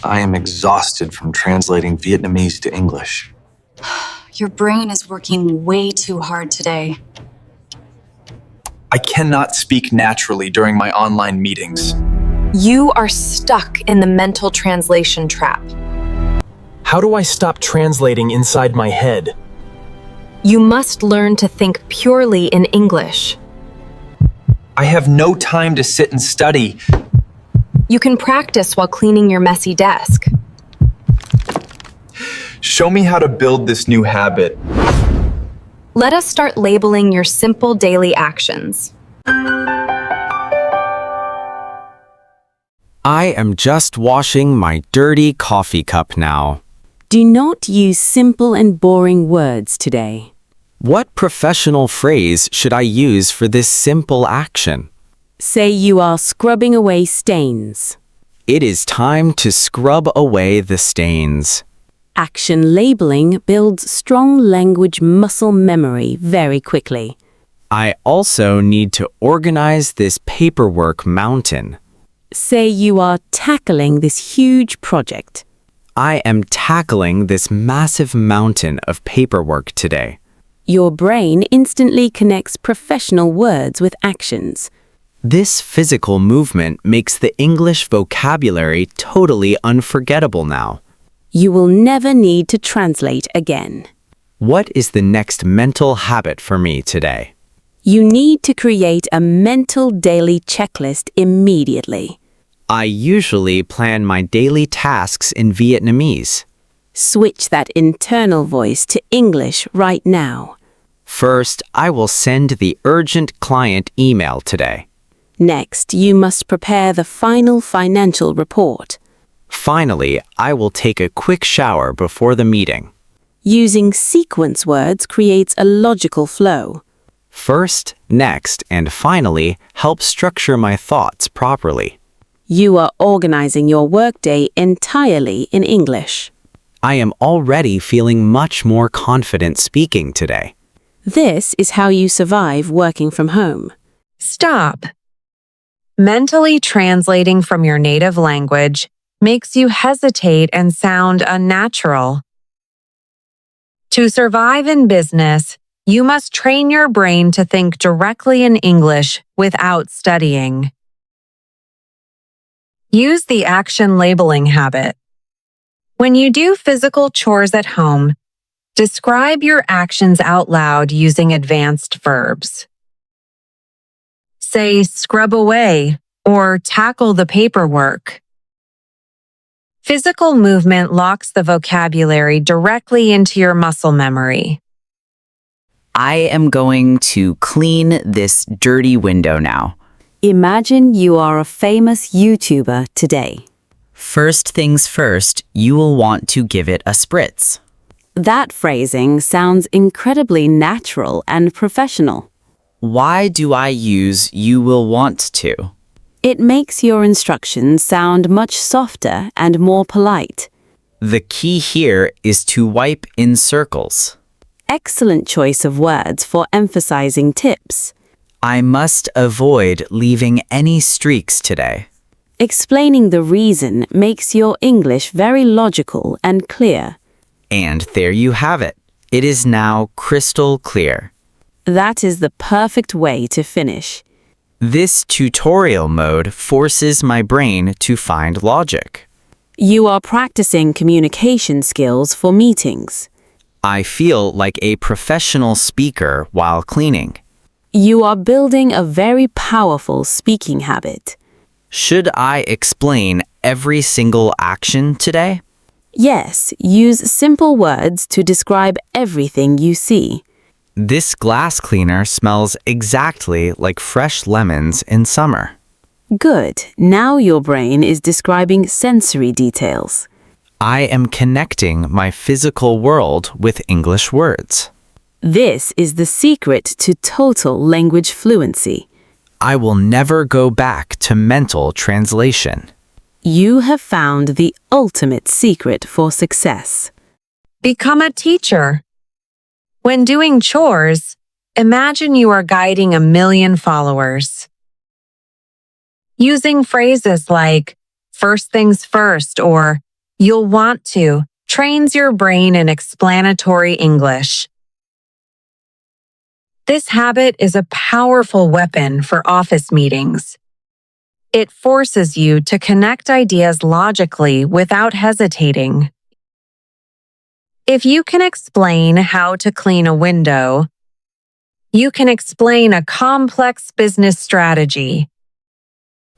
I am exhausted from translating Vietnamese to English. Your brain is working way too hard today. I cannot speak naturally during my online meetings. You are stuck in the mental translation trap. How do I stop translating inside my head? You must learn to think purely in English. I have no time to sit and study. You can practice while cleaning your messy desk. Show me how to build this new habit. Let us start labeling your simple daily actions. I am just washing my dirty coffee cup now. Do not use simple and boring words today. What professional phrase should I use for this simple action? Say you are scrubbing away stains. It is time to scrub away the stains. Action labeling builds strong language muscle memory very quickly. I also need to organize this paperwork mountain. Say you are tackling this huge project. I am tackling this massive mountain of paperwork today. Your brain instantly connects professional words with actions. This physical movement makes the English vocabulary totally unforgettable now. You will never need to translate again. What is the next mental habit for me today? You need to create a mental daily checklist immediately. I usually plan my daily tasks in Vietnamese. Switch that internal voice to English right now. First, I will send the urgent client email today. Next, you must prepare the final financial report. Finally, I will take a quick shower before the meeting. Using sequence words creates a logical flow. First, next, and finally help structure my thoughts properly. You are organizing your workday entirely in English. I am already feeling much more confident speaking today. This is how you survive working from home. Stop. Mentally translating from your native language makes you hesitate and sound unnatural. To survive in business, you must train your brain to think directly in English without studying. Use the action labeling habit. When you do physical chores at home, describe your actions out loud using advanced verbs. Say scrub away or tackle the paperwork. Physical movement locks the vocabulary directly into your muscle memory. I am going to clean this dirty window now. Imagine you are a famous YouTuber today. First things first, you will want to give it a spritz. That phrasing sounds incredibly natural and professional. Why do I use you will want to? It makes your instructions sound much softer and more polite. The key here is to wipe in circles. Excellent choice of words for emphasizing tips. I must avoid leaving any streaks today. Explaining the reason makes your English very logical and clear. And there you have it. It is now crystal clear. That is the perfect way to finish. This tutorial mode forces my brain to find logic. You are practicing communication skills for meetings. I feel like a professional speaker while cleaning. You are building a very powerful speaking habit. Should I explain every single action today? Yes, use simple words to describe everything you see. This glass cleaner smells exactly like fresh lemons in summer. Good. Now your brain is describing sensory details. I am connecting my physical world with English words. This is the secret to total language fluency. I will never go back to mental translation. You have found the ultimate secret for success. Become a teacher. When doing chores, imagine you are guiding 1 million followers. Using phrases like first things first or you'll want to trains your brain in explanatory English. This habit is a powerful weapon for office meetings. It forces you to connect ideas logically without hesitating. If you can explain how to clean a window, you can explain a complex business strategy.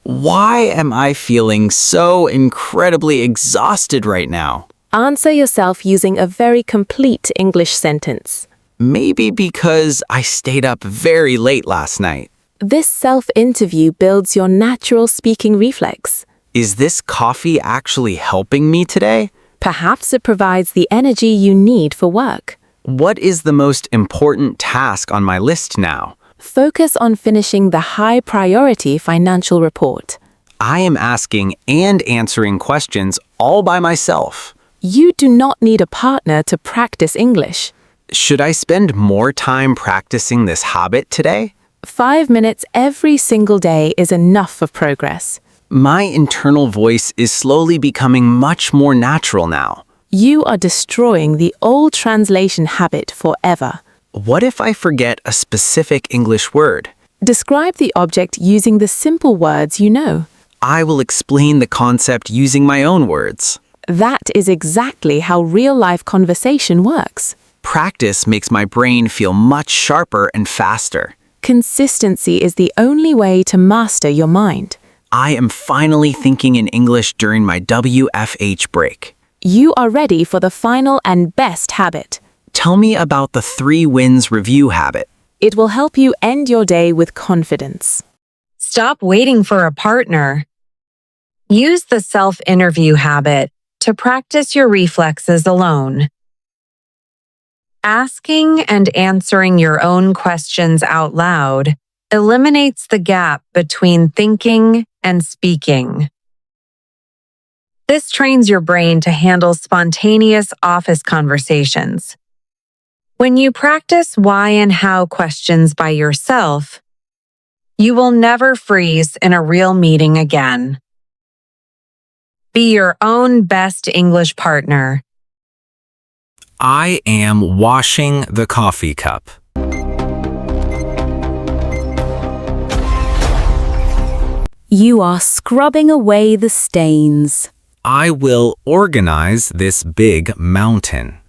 Why am I feeling so incredibly exhausted right now? Answer yourself using a very complete English sentence. Maybe because I stayed up very late last night. This self-interview builds your natural speaking reflex. Is this coffee actually helping me today? Perhaps it provides the energy you need for work. What is the most important task on my list now? Focus on finishing the high-priority financial report. I am asking and answering questions all by myself. You do not need a partner to practice English. Should I spend more time practicing this habit today? 5 minutes every single day is enough of progress. My internal voice is slowly becoming much more natural now. You are destroying the old translation habit forever. What if I forget a specific English word? Describe the object using the simple words you know. I will explain the concept using my own words. That is exactly how real-life conversation works. Practice makes my brain feel much sharper and faster. Consistency is the only way to master your mind. I am finally thinking in English during my WFH break. You are ready for the final and best habit. Tell me about the 3 wins review habit. It will help you end your day with confidence. Stop waiting for a partner. Use the self-interview habit to practice your reflexes alone. Asking and answering your own questions out loud eliminates the gap between thinking and speaking. This trains your brain to handle spontaneous office conversations. When you practice why and how questions by yourself, you will never freeze in a real meeting again. Be your own best English partner. I am washing the coffee cup. You are scrubbing away the stains. I will organize this big mountain.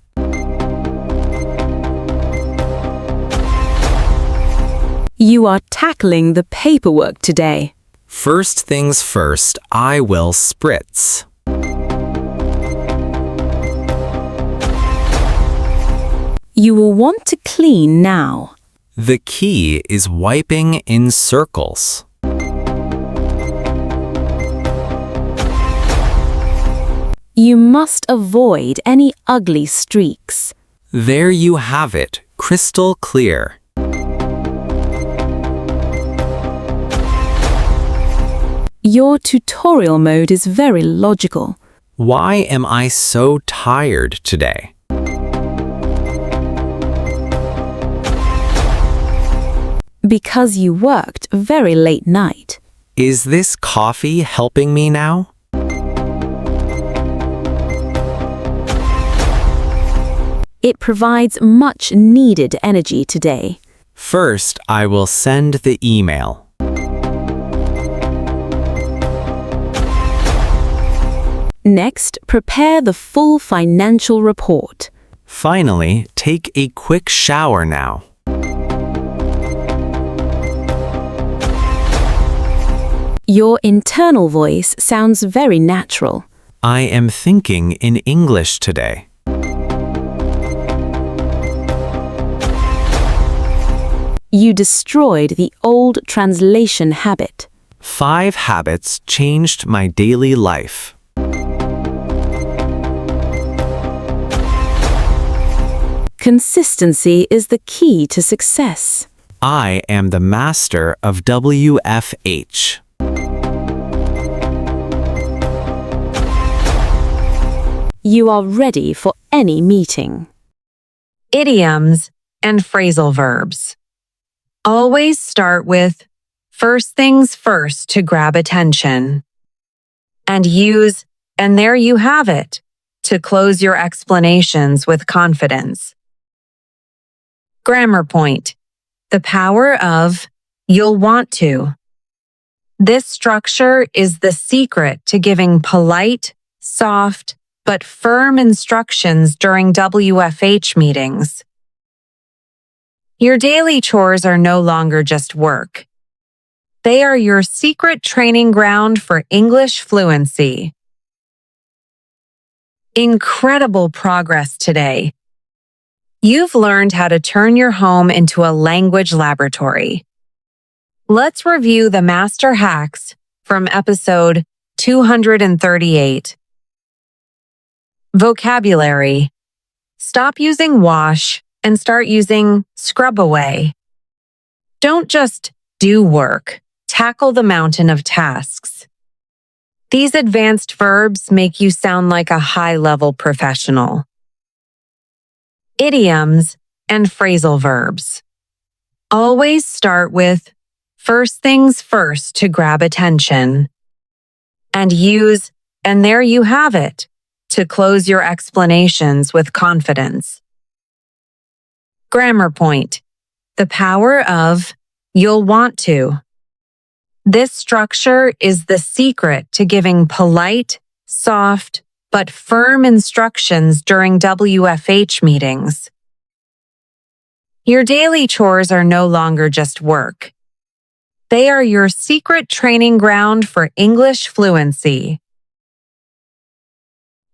You are tackling the paperwork today. First things first, I will spritz. You will want to clean now. The key is wiping in circles. You must avoid any ugly streaks. There you have it, crystal clear. Your tutorial mode is very logical. Why am I so tired today? Because you worked very late night. Is this coffee helping me now? It provides much needed energy today. First, I will send the email. Next, prepare the full financial report. Finally, take a quick shower now. Your internal voice sounds very natural. I am thinking in English today. You destroyed the old translation habit. 5 habits changed my daily life. Consistency is the key to success. I am the master of WFH. You are ready for any meeting. Idioms and phrasal verbs. Always start with first things first to grab attention. And use and there you have it, to close your explanations with confidence. Grammar point. The power of you'll want to. This structure is the secret to giving polite, soft, but firm instructions during WFH meetings. Your daily chores are no longer just work. They are your secret training ground for English fluency. Incredible progress today. You've learned how to turn your home into a language laboratory. Let's review the master hacks from episode 238. Vocabulary. Stop using wash and start using scrub away. Don't just do work, tackle the mountain of tasks. These advanced verbs make you sound like a high-level professional. Idioms and phrasal verbs. Always start with first things first to grab attention, and use "and there you have it" to close your explanations with confidence. Grammar point. The power of you'll want to. This structure is the secret to giving polite, soft, but firm instructions during WFH meetings. Your daily chores are no longer just work. They are your secret training ground for English fluency.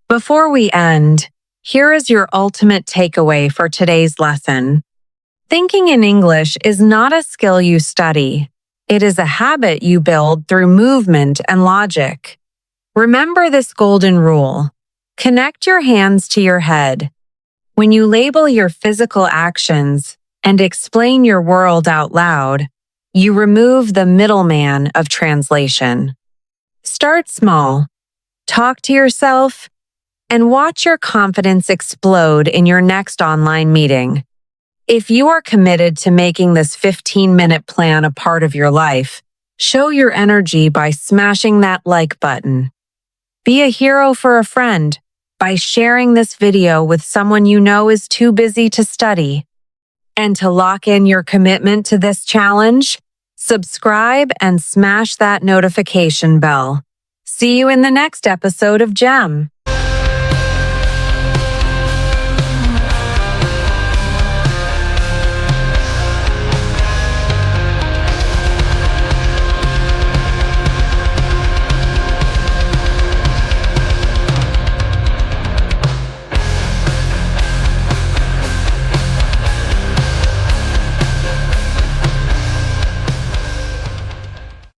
Before we end, here is your ultimate takeaway for today's lesson. Thinking in English is not a skill you study. It is a habit you build through movement and logic. Remember this golden rule. Connect your hands to your head. When you label your physical actions and explain your world out loud, you remove the middleman of translation. Start small. Talk to yourself and watch your confidence explode in your next online meeting. If you are committed to making this 15-minute plan a part of your life, show your energy by smashing that like button. Be a hero for a friend by sharing this video with someone you know is too busy to study. And to lock in your commitment to this challenge, subscribe and smash that notification bell. See you in the next episode of GEM.